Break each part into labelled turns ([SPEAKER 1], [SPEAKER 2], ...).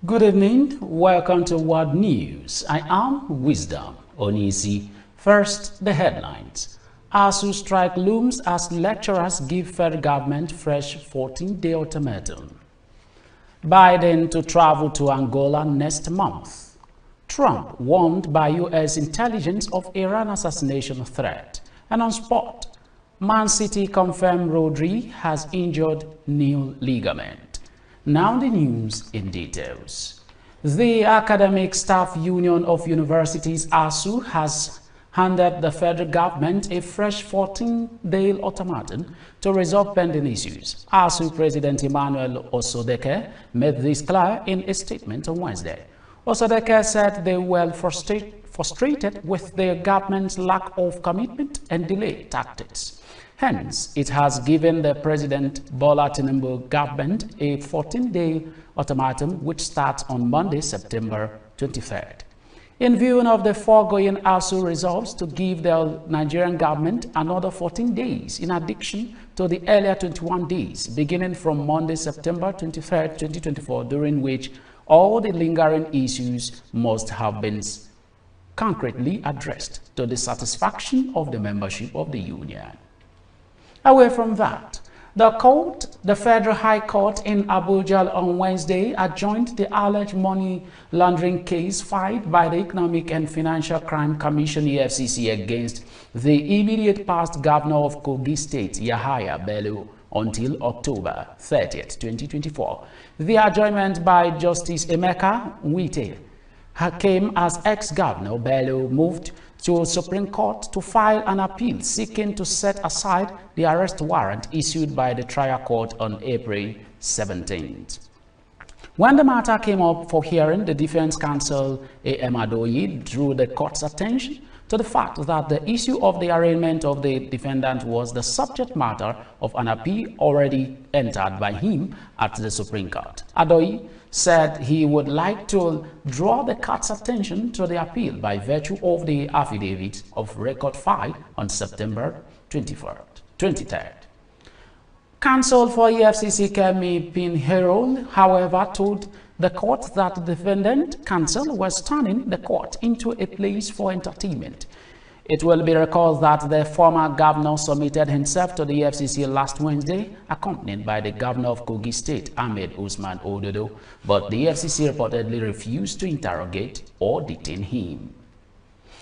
[SPEAKER 1] Good evening, welcome to World News. I am Wisdom Onisi. First, the headlines. ASU strike looms as lecturers give federal government fresh 14-day ultimatum. Biden to travel to Angola next month. Trump warned by U.S. intelligence of Iran assassination threat. And on sport, Man City confirmed Rodri has injured knee ligament. Now the news in details. The Academic Staff Union of Universities, ASU, has handed the federal government a fresh 14-day ultimatum to resolve pending issues. ASU President Emmanuel Osodeke made this clear in a statement on Wednesday. Osodeke said they were frustrated with the government's lack of commitment and delay tactics. Hence, it has given the President Bola Tinubu government a 14-day ultimatum which starts on Monday, September 23rd. In view of the foregoing, ASU resolves to give the Nigerian government another 14 days in addition to the earlier 21 days, beginning from Monday, September 23rd, 2024, during which all the lingering issues must have been concretely addressed to the satisfaction of the membership of the union. Away from that, the Federal High Court in Abuja on Wednesday adjourned the alleged money laundering case filed by the Economic and Financial Crime Commission (EFCC) against the immediate past governor of Kogi State, Yahaya Bello, until October 30th, 2024. The adjournment by Justice Emeka Nwite came as ex-governor Bello moved to Supreme Court to file an appeal seeking to set aside the arrest warrant issued by the trial court on April 17th. When the matter came up for hearing, the defense counsel A.M. Adoyi drew the court's attention to the fact that the issue of the arraignment of the defendant was the subject matter of an appeal already entered by him at the Supreme Court. Adoyi said he would like to draw the court's attention to the appeal by virtue of the affidavit of record filed on September 23rd. Counsel for EFCC Kemi Pinheiro, however, told the court that the defendant counsel was turning the court into a place for entertainment. It will be recalled that the former governor submitted himself to the EFCC last Wednesday, accompanied by the governor of Kogi State, Ahmed Usman Ododo, but the EFCC reportedly refused to interrogate or detain him.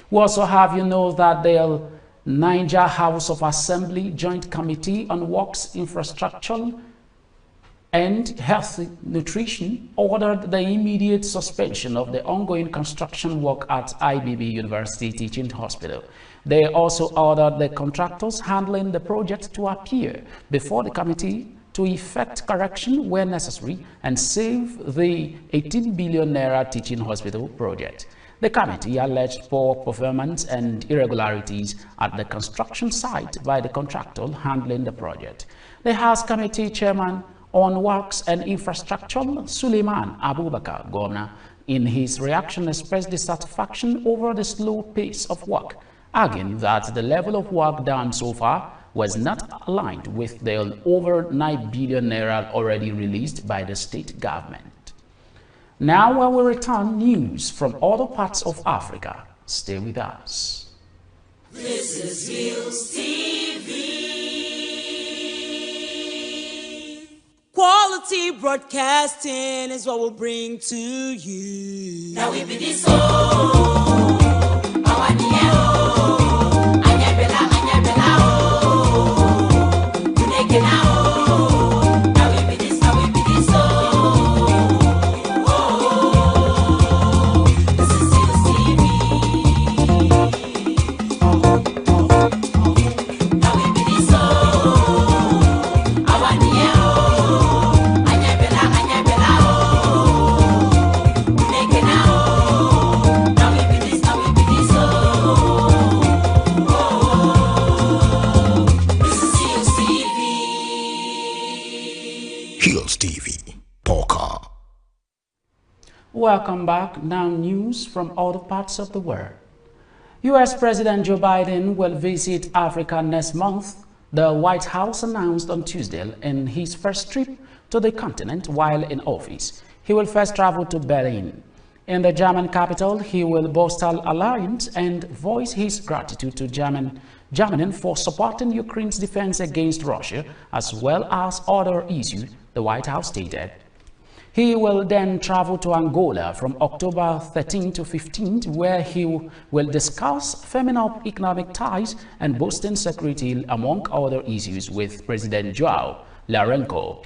[SPEAKER 1] We also have that the Niger House of Assembly Joint Committee on Works, Infrastructure and Healthy Nutrition ordered the immediate suspension of the ongoing construction work at IBB University Teaching Hospital. They also ordered the contractors handling the project to appear before the committee to effect correction where necessary and save the 18 billion naira teaching hospital project. The committee alleged poor performance and irregularities at the construction site by the contractor handling the project. The House Committee Chairman on Works and Infrastructure, Suleiman Abubakar Gomna, in his reaction expressed dissatisfaction over the slow pace of work, arguing that the level of work done so far was not aligned with the over 9 billion naira already released by the state government. Now, when we return, news from other parts of Africa. Stay with us.
[SPEAKER 2] This is Hillstv. Quality broadcasting is what we'll bring to you. Now we be this
[SPEAKER 1] Welcome back. Now news from other parts of the world. U.S. President Joe Biden will visit Africa next month, the White House announced on Tuesday in his first trip to the continent while in office. He will first travel to Berlin. In the German capital, he will boast an alliance and voice his gratitude to Germany for supporting Ukraine's defense against Russia, as well as other issues, the White House stated. He will then travel to Angola from October 13 to 15, where he will discuss firming up economic ties and boosting security, among other issues, with President Joao Lourenço.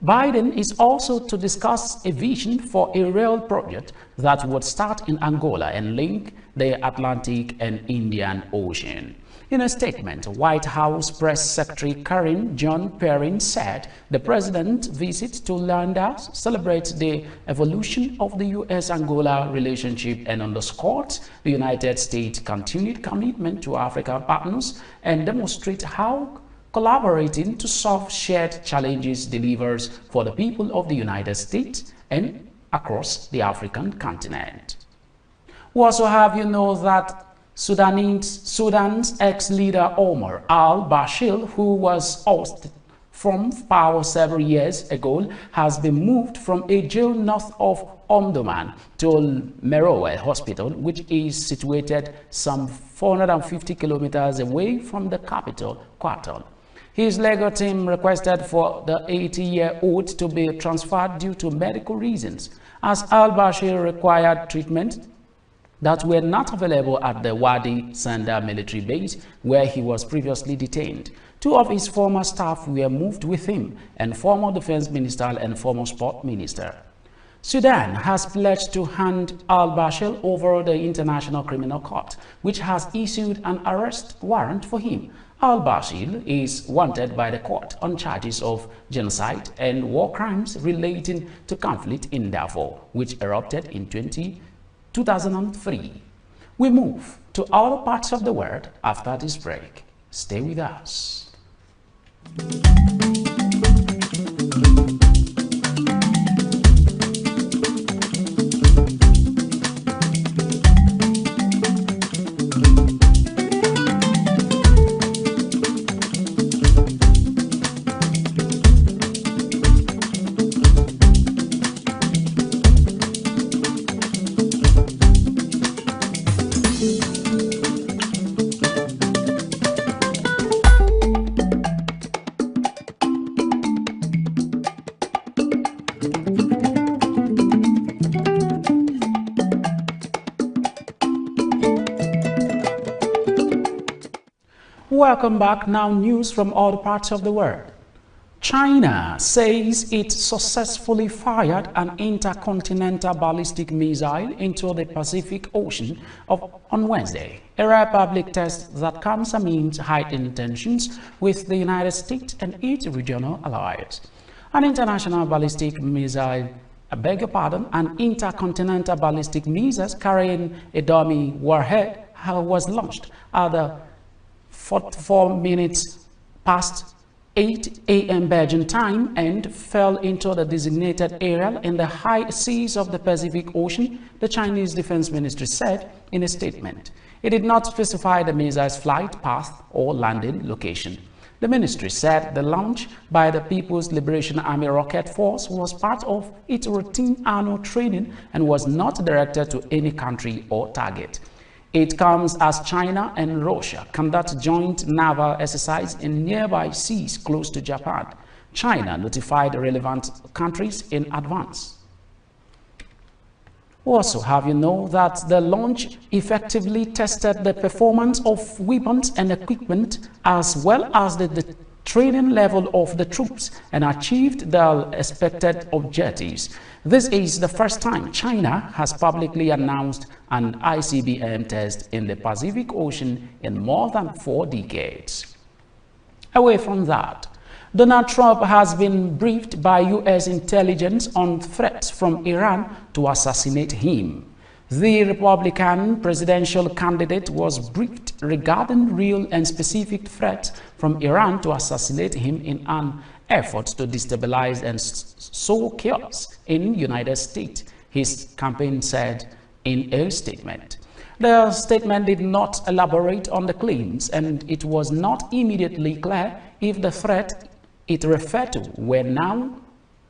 [SPEAKER 1] Biden is also to discuss a vision for a rail project that would start in Angola and link the Atlantic and Indian Ocean. In a statement, White House Press Secretary Karine Jean-Pierre said the president's visit to Luanda celebrates the evolution of the U.S.-Angola relationship and underscores the United States' continued commitment to African partners and demonstrates how collaborating to solve shared challenges delivers for the people of the United States and across the African continent. We also have you know that Sudan's ex-leader Omar al-Bashir, who was ousted from power several years ago, has been moved from a jail north of Omdurman to Merowe Hospital, which is situated some 450 kilometers away from the capital, Khartoum. His legal team requested for the 80-year-old to be transferred due to medical reasons, as al-Bashir required treatment that were not available at the Wadi Sanda military base, where he was previously detained. Two of his former staff were moved with him, and former defense minister and former sport minister. Sudan has pledged to hand al-Bashir over the International Criminal Court, which has issued an arrest warrant for him. Al-Bashir is wanted by the court on charges of genocide and war crimes relating to conflict in Darfur, which erupted in 2003. We move to other parts of the world after this break. Stay with us. Welcome back. Now news from other parts of the world. China says it successfully fired an intercontinental ballistic missile into the Pacific Ocean on Wednesday, a rare public test that comes amid heightened tensions with the United States and its regional allies. An international ballistic missile, an intercontinental ballistic missile carrying a dummy warhead was launched at the 44 minutes past 8 a.m. Belgian time and fell into the designated area in the high seas of the Pacific Ocean, the Chinese Defense Ministry said in a statement. It did not specify the missile's flight path or landing location. The ministry said the launch by the People's Liberation Army Rocket Force was part of its routine annual training and was not directed to any country or target. It comes as China and Russia conduct joint naval exercise in nearby seas close to Japan. China notified relevant countries in advance. Also, have you know that the launch effectively tested the performance of weapons and equipment as well as the training level of the troops and achieved the expected objectives. This is the first time China has publicly announced an ICBM test in the Pacific Ocean in more than 4 decades. Away from that, Donald Trump has been briefed by U.S. intelligence on threats from Iran to assassinate him. The Republican presidential candidate was briefed regarding real and specific threats from Iran to assassinate him in an effort to destabilize and sow chaos in the United States. his campaign said in a statement. The statement did not elaborate on the claims, and it was not immediately clear if the threat it referred to were now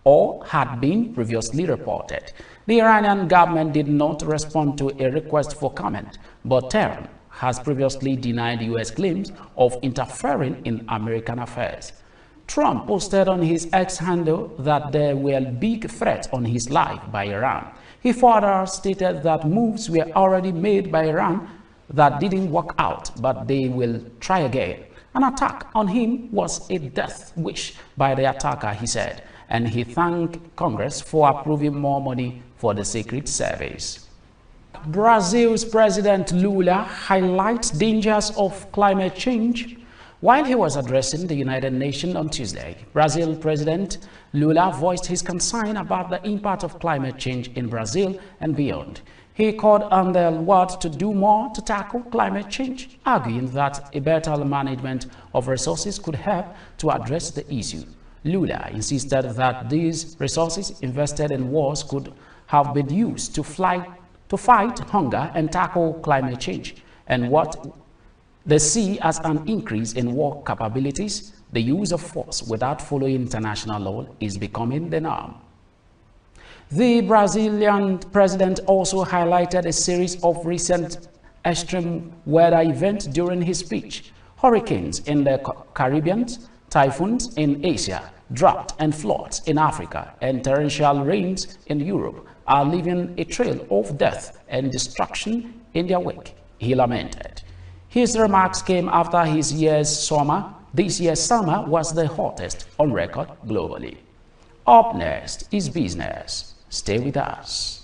[SPEAKER 1] or had been previously reported. The Iranian government did not respond to a request for comment, but Tehran has previously denied U.S. claims of interfering in American affairs. Trump posted on his X handle that there were big threats on his life by Iran. He further stated that moves were already made by Iran that didn't work out, but they will try again. An attack on him was a death wish by the attacker, he said, and he thanked Congress for approving more money for the Secret Service. Brazil's President Lula highlights dangers of climate change. While he was addressing the United Nations on Tuesday, Brazil President Lula voiced his concern about the impact of climate change in Brazil and beyond. He called on the world to do more to tackle climate change, arguing that a better management of resources could help to address the issue. Lula insisted that these resources invested in wars could have been used to fight hunger and tackle climate change, and what they see as an increase in war capabilities. The use of force without following international law is becoming the norm. The Brazilian president also highlighted a series of recent extreme weather events during his speech: hurricanes in the Caribbean, typhoons in Asia, drought and floods in Africa, and torrential rains in Europe are leaving a trail of death and destruction in their wake, he lamented. His remarks came after this year's summer was the hottest on record globally. Up next is business. Stay with us.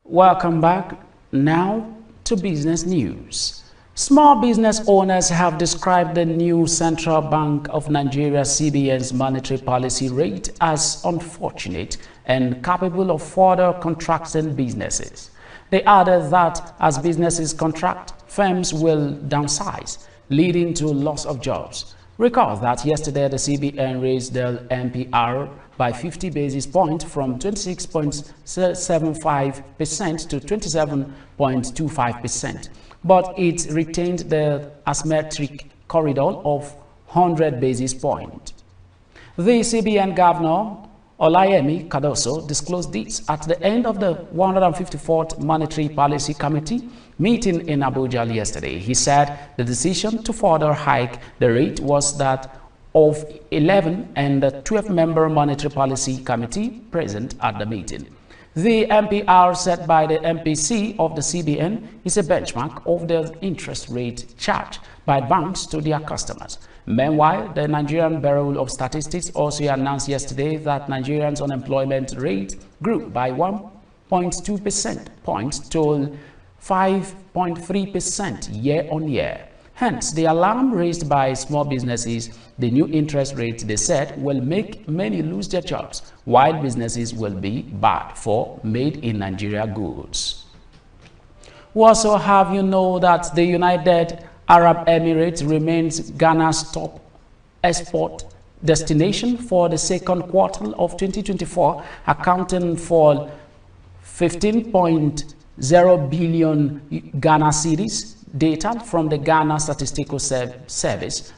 [SPEAKER 1] Welcome back. Now to business news. Small business owners have described the new Central Bank of Nigeria CBN's monetary policy rate as unfortunate and capable of further contracting businesses. They added that as businesses contract, firms will downsize, leading to loss of jobs. Recall that yesterday the CBN raised the MPR by 50 basis points from 26.75% to 27.25%, but it retained the asymmetric corridor of 100 basis points. The CBN Governor Olayemi Cardoso disclosed this at the end of the 154th Monetary Policy Committee meeting in Abuja yesterday. He said the decision to further hike the rate was that of 11 and the 12-member Monetary Policy Committee present at the meeting. The MPR set by the MPC of the CBN is a benchmark of the interest rate charged by banks to their customers. Meanwhile, the Nigerian Bureau of Statistics also announced yesterday that Nigerians' unemployment rate grew by 1.2 percentage points to 5.3% year-on-year. Hence, the alarm raised by small businesses, the new interest rate, they said, will make many lose their jobs, while businesses will be bad for made-in-Nigeria goods. We also have you know that the United Arab Emirates remains Ghana's top export destination for the second quarter of 2024, accounting for 15.0 billion Ghana cedis. Data from the Ghana Statistical Service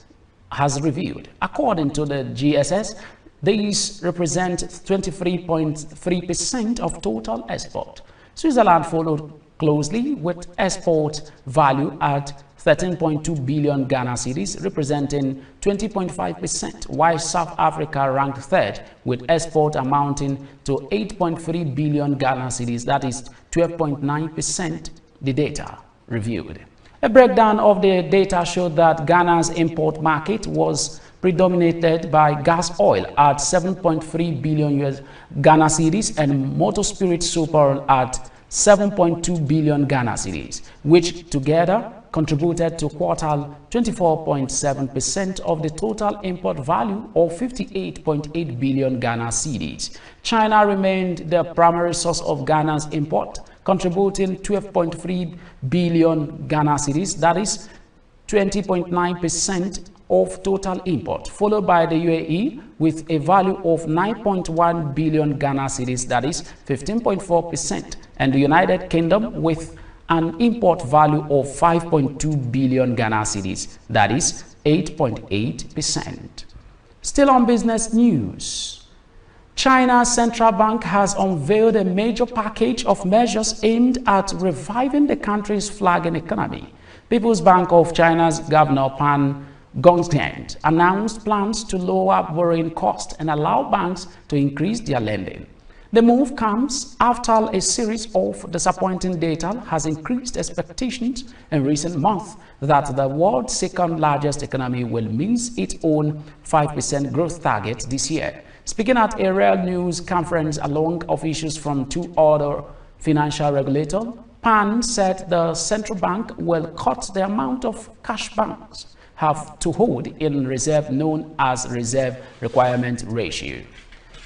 [SPEAKER 1] has revealed. According to the GSS, these represent 23.3% of total export. Switzerland followed closely with export value at 13.2 billion Ghana cedis, representing 20.5%, while South Africa ranked third with export amounting to 8.3 billion Ghana cedis, that is 12.9%, the data reviewed. A breakdown of the data showed that Ghana's import market was predominated by gas oil at 7.3 billion US Ghana cedis and motor spirit super at 7.2 billion Ghana cedis, which together contributed to quartile 24.7% of the total import value of 58.8 billion Ghana cedis. China remained the primary source of Ghana's import, contributing 12.3 billion Ghana cedis, that is 20.9% of total import, followed by the UAE with a value of 9.1 billion Ghana cedis, that is 15.4%, and the United Kingdom with an import value of 5.2 billion Ghana cedis, that is 8.8%. Still on business news, China's central bank has unveiled a major package of measures aimed at reviving the country's flagging economy. People's Bank of China's Governor Pan Gongxian announced plans to lower borrowing costs and allow banks to increase their lending. The move comes after a series of disappointing data has increased expectations in recent months that the world's second largest economy will miss its own 5% growth target this year. Speaking at a Real News conference along officials from two other financial regulators, Pan said the central bank will cut the amount of cash banks have to hold in reserve known as reserve requirement ratio.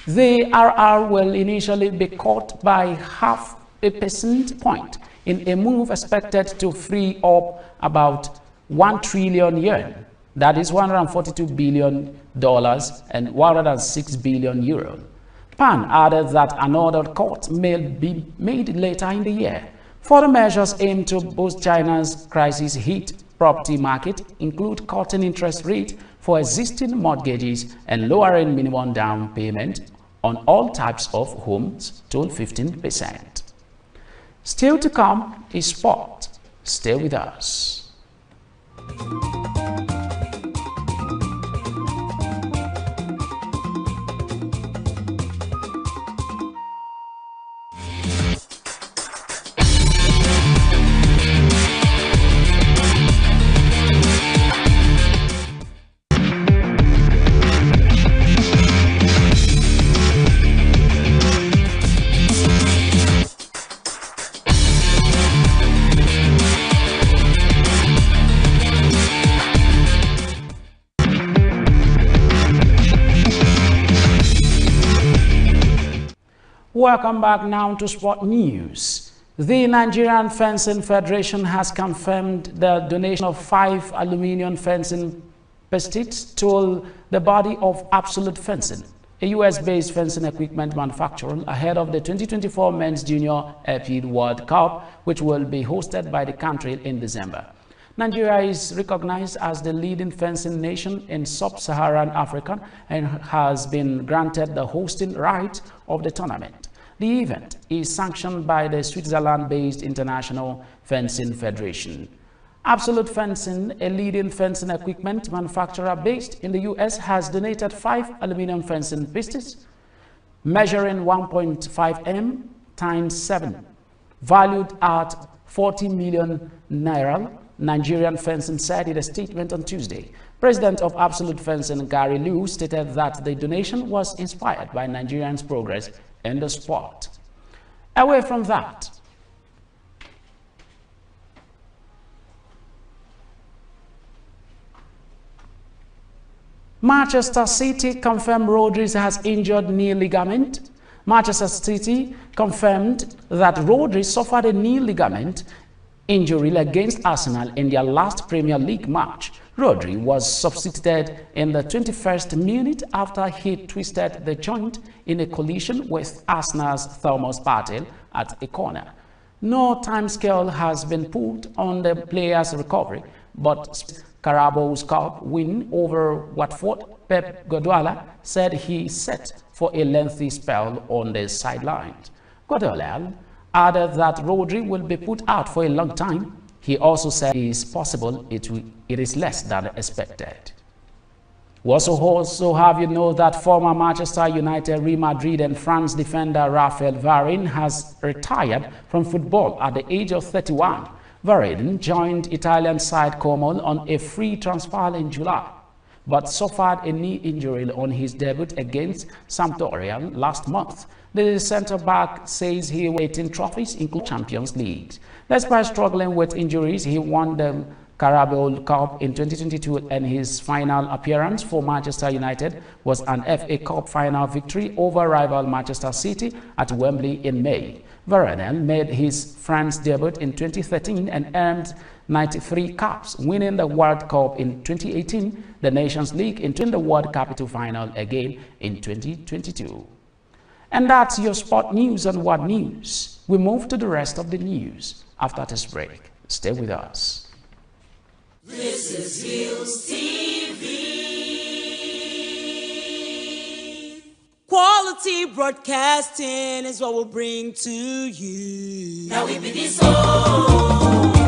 [SPEAKER 1] The RR will initially be cut by 0.5 percentage point in a move expected to free up about 1 trillion yuan, that is $142 billion and 106 billion euro. Pan added that another cut may be made later in the year. Further measures aimed to boost China's crisis-hit property market include cutting interest rate for existing mortgages and lowering minimum down payment on all types of homes to 15%. Still to come is sport. Stay with us. Welcome back now to sport news. The Nigerian Fencing Federation has confirmed the donation of 5 aluminium fencing pieces to the body of Absolute Fencing, a US-based fencing equipment manufacturer, ahead of the 2024 Men's Junior Epid World Cup, which will be hosted by the country in December. Nigeria is recognized as the leading fencing nation in sub-Saharan Africa and has been granted the hosting right of the tournament. The event is sanctioned by the Switzerland-based International Fencing Federation. Absolute Fencing, a leading fencing equipment manufacturer based in the US, has donated 5 aluminum fencing pieces measuring 1.5 m times 7, valued at 40 million naira. Nigerian Fencing said in a statement on Tuesday. President of Absolute Fencing, Gary Liu, stated that the donation was inspired by Nigerians' progress in the sport. Away from that, Manchester City confirmed Rodri has injured knee ligament. Manchester City confirmed that Rodri suffered a knee ligament injury against Arsenal in their last Premier League match. Rodri was substituted in the 21st minute after he twisted the joint in a collision with Arsenal's Thomas Partey at a corner. No timescale has been put on the player's recovery, but Carabao Cup win over Watford, Pep Guardiola said he is set for a lengthy spell on the sidelines. Guardiola added that Rodri will be put out for a long time. He also said it is possible it is less than expected. We also have you know that former Manchester United, Real Madrid and France defender Raphael Varane has retired from football at the age of 31. Veriden joined Italian side Como on a free transfer in July, but suffered a knee injury on his debut against Sampdoria last month. The centre-back says he won 18 trophies, including Champions League. Despite struggling with injuries, he won the Carabao Cup in 2022, and his final appearance for Manchester United was an FA Cup final victory over rival Manchester City at Wembley in May. Veriden made his France debut in 2013 and earned 93 caps, winning the World Cup in 2018, the Nations League in the World Capital Final again in 2022. And that's your sport news on What News. We move to the rest of the news after this break. Stay with us.
[SPEAKER 2] This is Hillstv. Quality broadcasting is what we'll bring to you. Now we be this song.